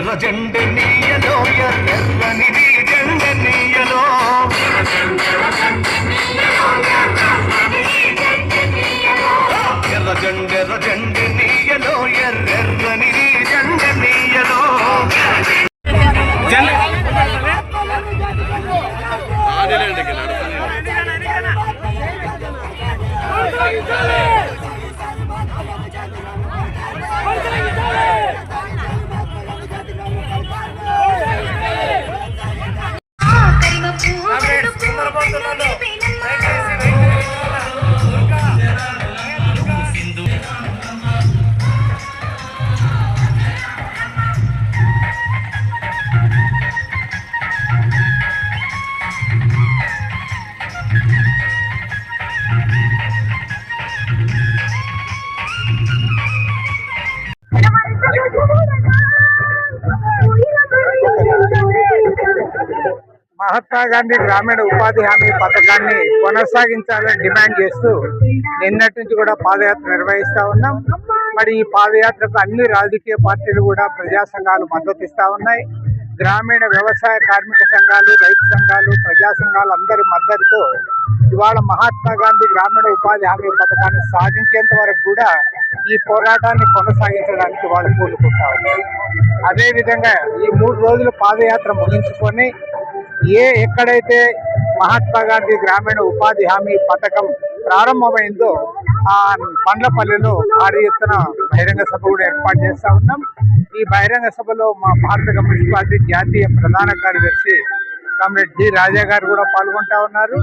ఎర్ర జెండ నీయలో ఎర్రనిది జెండ నీయలో ఎర్ర జెండ నీయలో ఎర్రనిది జెండ నీయలో మహాత్మా గాంధీ గ్రామీణ ఉపాధి హామీ పథకాన్ని కొనసాగించాలని డిమాండ్ చేస్తూ నిన్నటి నుంచి కూడా పాదయాత్ర నిర్వహిస్తా ఉన్నాం. మరి ఈ పాదయాత్రకు అన్ని రాజకీయ పార్టీలు కూడా ప్రజా సంఘాలు మద్దతు ఇస్తా ఉన్నాయి. గ్రామీణ వ్యవసాయ కార్మిక సంఘాలు, రైతు సంఘాలు, ప్రజా సంఘాలు అందరి మద్దతుతో ఇవాళ మహాత్మా గాంధీ గ్రామీణ ఉపాధి హామీ పథకాన్ని సాధించేంత వరకు కూడా ఈ పోరాటాన్ని కొనసాగించడానికి వాళ్ళు కోరుకుంటా ఉన్నారు. అదేవిధంగా ఈ 3 రోజులు పాదయాత్ర ముగించుకొని ఎక్కడైతే మహాత్మా గాంధీ గ్రామీణ ఉపాధి హామీ పథకం ప్రారంభమైందో ఆ పండ్లపల్లిలో భారీ ఎత్తున బహిరంగ సభ కూడా ఏర్పాటు చేస్తా ఉన్నాం. ఈ బహిరంగ సభలో మా భారత కమ్యూనిస్ట్ పార్టీ జాతీయ ప్రధాన కార్యదర్శి కామ్రేడ్ జి రాజా గారు కూడా పాల్గొంటా ఉన్నారు.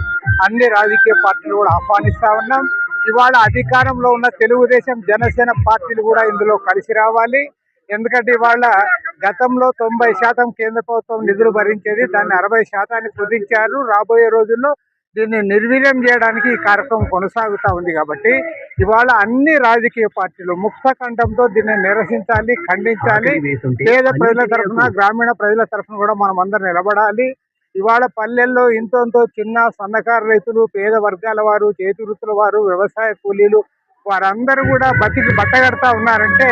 అన్ని రాజకీయ పార్టీలు కూడా ఆహ్వానిస్తా ఉన్నాం. ఇవాళ అధికారంలో ఉన్న తెలుగుదేశం, జనసేన పార్టీలు కూడా ఇందులో కలిసి రావాలి. ఎందుకంటే ఇవాళ గతంలో 90% కేంద్ర ప్రభుత్వం నిధులు భరించేది, దాన్ని 60% కుదించారు. రాబోయే రోజుల్లో దీన్ని నిర్వీర్యం చేయడానికి ఈ కార్యక్రమం కొనసాగుతూ ఉంది. కాబట్టి ఇవాళ అన్ని రాజకీయ పార్టీలు ముక్త కంఠంతో దీన్ని నిరసించాలి, ఖండించాలి. పేద ప్రజల తరఫున, గ్రామీణ ప్రజల తరఫున కూడా మనం అందరం నిలబడాలి. ఇవాళ పల్లెల్లో ఇంతో చిన్న సన్నకారు రైతులు, పేద వర్గాల వారు, చేతి వృత్తుల వారు, వ్యవసాయ కూలీలు వారందరూ కూడా బతికి బట్టగడతా ఉన్నారంటే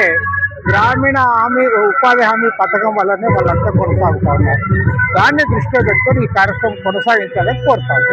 గ్రామీణ ఉపాధి హామీ పథకం వల్లనే వాళ్ళంతా కొనసాగుతా ఉన్నారు. దాన్ని దృష్టిలో పెట్టుకొని ఈ కార్యక్రమం కొనసాగించాలని కోరుతాను.